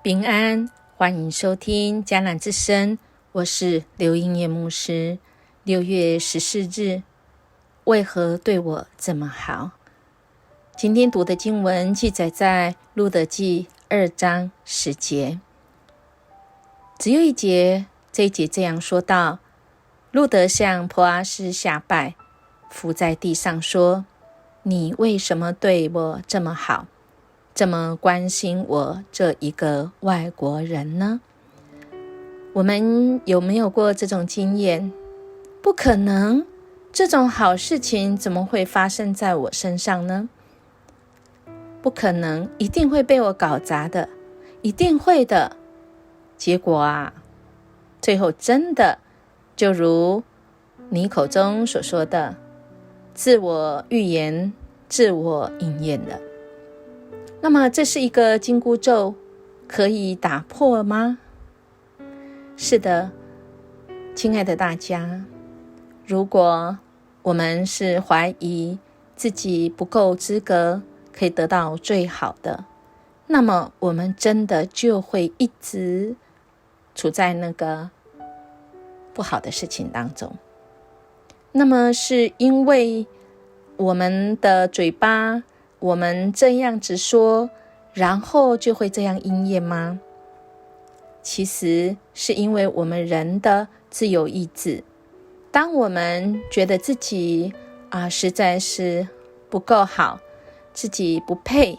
平安，欢迎收听迦南之声，我是刘英叶牧师。6月14日，为何对我这么好？今天读的经文记载在路得记2章10节，只有一节，这一节这样说道：路得向波阿斯下拜，伏在地上说：你为什么对我这么好，这么关心我这一个外国人呢？我们有没有过这种经验？不可能，这种好事情怎么会发生在我身上呢？不可能，一定会被我搞砸的，一定会的。结果最后真的就如你口中所说的，自我预言，自我应验了。那么这是一个紧箍咒，可以打破吗？是的，亲爱的大家，如果我们是怀疑自己不够资格可以得到最好的，那么我们真的就会一直处在那个不好的事情当中。那么是因为我们的嘴巴，我们这样子说，然后就会这样应验吗？其实是因为我们人的自由意志。当我们觉得自己实在是不够好，自己不配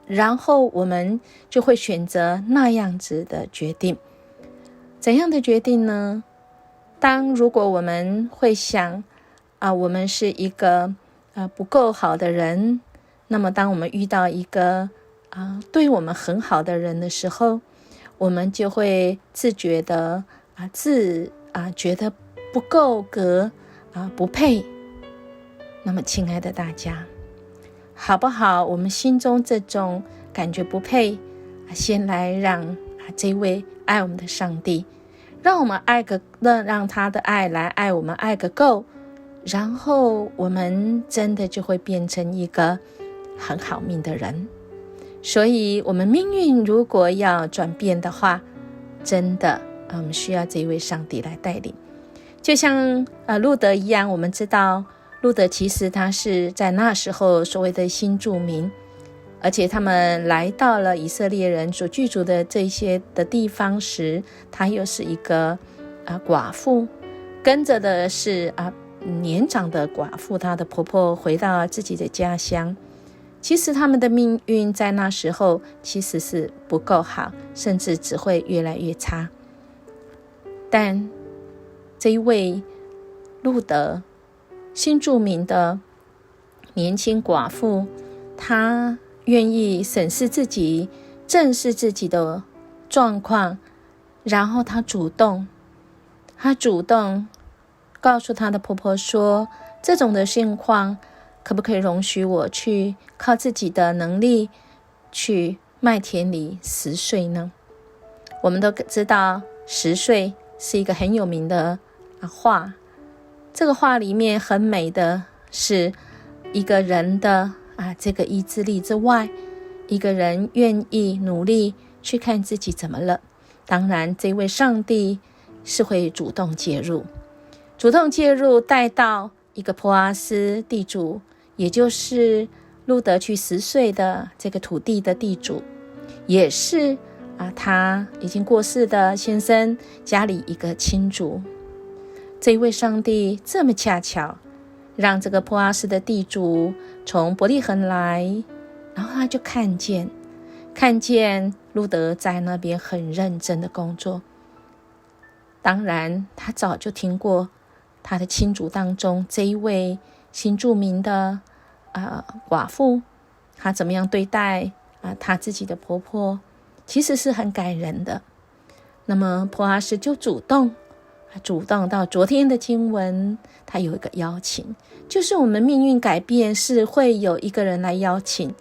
然后我们就会选择那样子的决定。怎样的决定呢？如果我们会想我们是一个不够好的人，那么当我们遇到一个对我们很好的人的时候，我们就会自觉的觉得不够格不配。那么亲爱的大家，好不好？我们心中这种感觉不配，先来让这位爱我们的上帝，让我们让他的爱来爱我们，爱个够，然后我们真的就会变成一个很好命的人。所以我们命运如果要转变的话，真的我们需要这一位上帝来带领。就像路得一样，我们知道路得其实他是在那时候所谓的新住民，而且他们来到了以色列人所居住的这些的地方时，他又是一个寡妇，跟着的是年长的寡妇，她的婆婆回到自己的家乡。其实他们的命运在那时候其实是不够好，甚至只会越来越差。但这一位路得新住民的年轻寡妇，她愿意审视自己，正视自己的状况，然后她主动告诉她的婆婆说，这种的现况可不可以容许我去靠自己的能力去麦田里拾穗呢？我们都知道拾穗是一个很有名的画，这个画里面很美的是一个人的这个意志力之外，一个人愿意努力去看自己怎么了。当然这位上帝是会主动介入带到一个波阿斯地主，也就是路得去拾穗的这个土地的地主，也是他已经过世的先生家里一个亲族。这一位上帝这么恰巧让这个波阿斯的地主从伯利恒来，然后他就看见路得在那边很认真的工作。当然他早就听过他的亲族当中这一位新住民的寡妇，她怎么样对待她自己的婆婆，其实是很感人的。那么波阿斯就主动到昨天的经文，他有一个邀请，就是我们命运改变是会有一个人来邀请，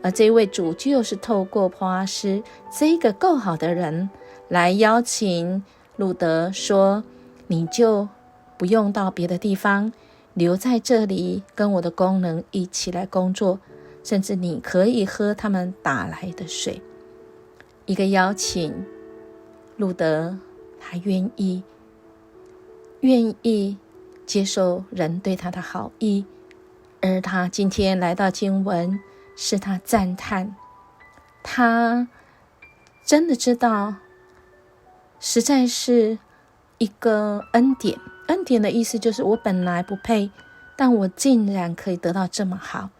而这位主就是透过波阿斯这个够好的人来邀请路得说，你就不用到别的地方，留在这里跟我的工人一起来工作，甚至你可以喝他们打来的水。一个邀请。路德他愿意接受人对他的好意，而他今天来到经文，是他赞叹，他真的知道实在是一个恩典。恩典的意思就是我本来不配，但我竟然可以得到这么好，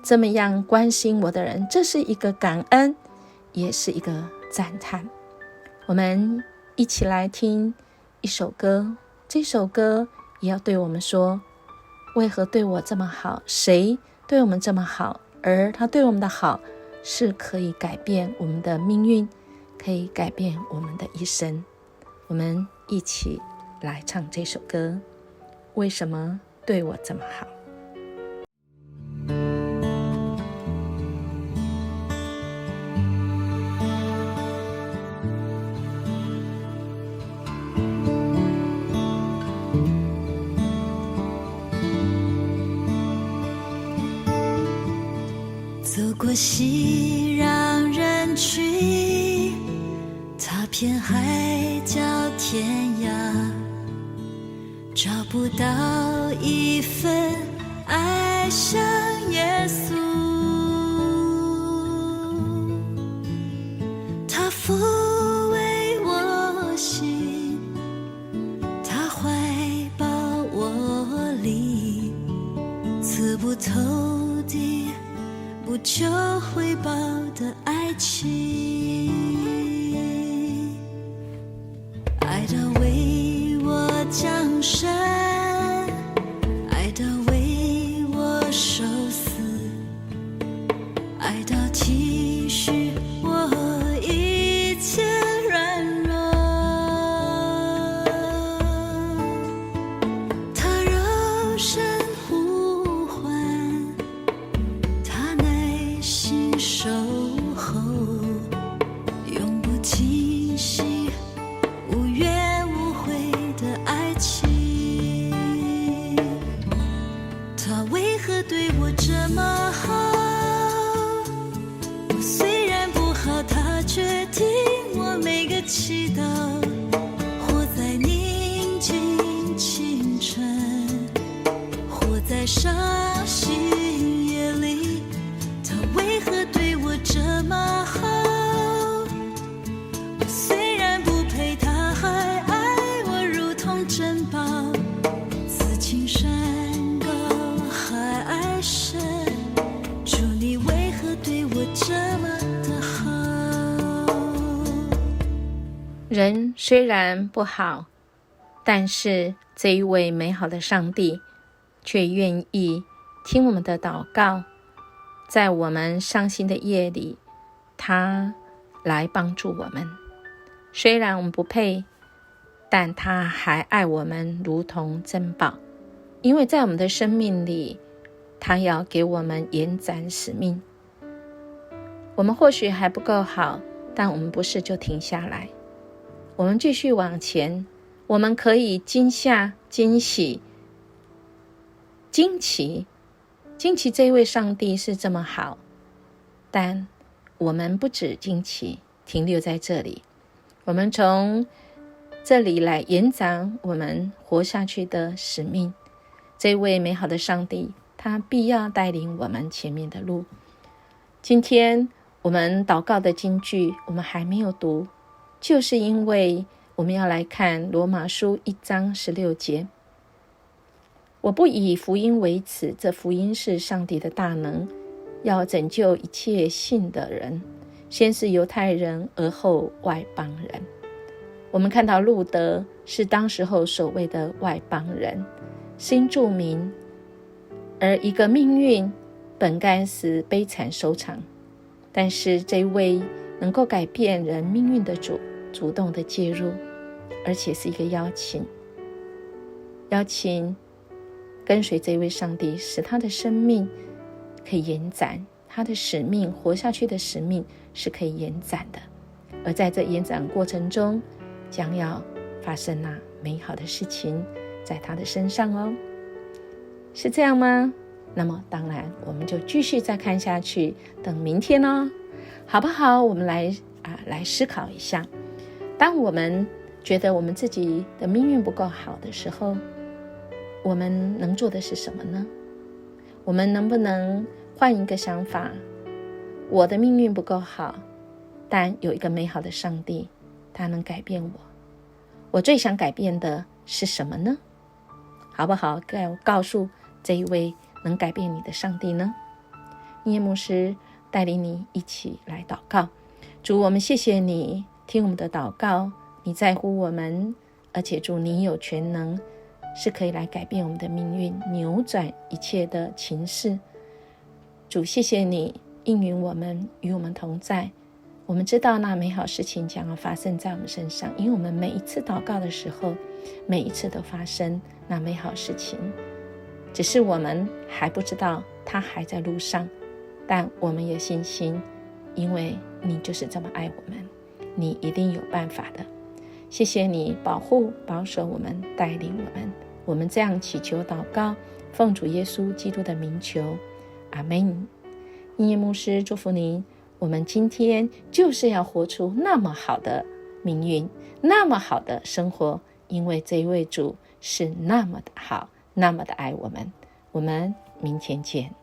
这么样关心我的人，这是一个感恩，也是一个赞叹。我们一起来听一首歌，这首歌也要对我们说，为何对我这么好？谁对我们这么好？而他对我们的好是可以改变我们的命运，可以改变我们的一生。我们一起来唱这首歌，为什么对我这么好？走过熙攘人群，踏遍海角天涯，找不到一份爱像耶稣。他抚慰我心，他怀抱我里，刺不透的不求回报的爱情，爱到为我降生，爱到为我受死，爱到体恤我一切软弱。他柔声呼唤，他耐心守候，永不停息，无怨无悔的爱情。他为何对我这么好？我虽然不好，他却听我每个祈祷。活在宁静清晨，活在伤心夜里，他为何对我这么好？我虽然不配，他还爱我如同珍宝。此情山高海爱深，主你为何对我这么的好？人虽然不好，但是这一位美好的上帝却愿意听我们的祷告，在我们伤心的夜里，他来帮助我们。虽然我们不配，但他还爱我们如同珍宝，因为在我们的生命里，他要给我们延展使命。我们或许还不够好，但我们不是就停下来，我们继续往前。我们可以惊吓、惊喜、惊奇这一位上帝是这么好，但我们不止惊奇停留在这里，我们从这里来延展我们活下去的使命。这位美好的上帝，他必要带领我们前面的路。今天我们祷告的金句我们还没有读，就是因为我们要来看罗马书1章16节。我不以福音为耻，这福音是上帝的大能，要拯救一切信的人，先是犹太人，而后外邦人。我们看到路德是当时候所谓的外邦人，新住民，而一个命运本该是悲惨收场，但是这位能够改变人命运的主主动的介入，而且是一个邀请跟随这位上帝，使他的生命可以延展，他的使命活下去的使命是可以延展的。而在这延展过程中，将要发生那美好的事情在他的身上哦，是这样吗？那么当然我们就继续再看下去，等明天哦，好不好？我们来来思考一下，当我们觉得我们自己的命运不够好的时候，我们能做的是什么呢？我们能不能换一个想法？我的命运不够好，但有一个美好的上帝，他能改变我。我最想改变的是什么呢？好不好告诉这一位能改变你的上帝呢？音乐牧师带领你一起来祷告。主，我们谢谢你听我们的祷告，你在乎我们，而且主，你有全能，是可以来改变我们的命运，扭转一切的情势。主，谢谢你应允我们，与我们同在。我们知道那美好事情将要发生在我们身上，因为我们每一次祷告的时候，每一次都发生那美好事情，只是我们还不知道它还在路上，但我们有信心，因为你就是这么爱我们，你一定有办法的。谢谢你保护保守我们，带领我们。我们这样祈求祷告，奉主耶稣基督的名求，阿们。音乐牧师祝福您，我们今天就是要活出那么好的命运，那么好的生活，因为这一位主是那么的好，那么的爱我们。我们明天见。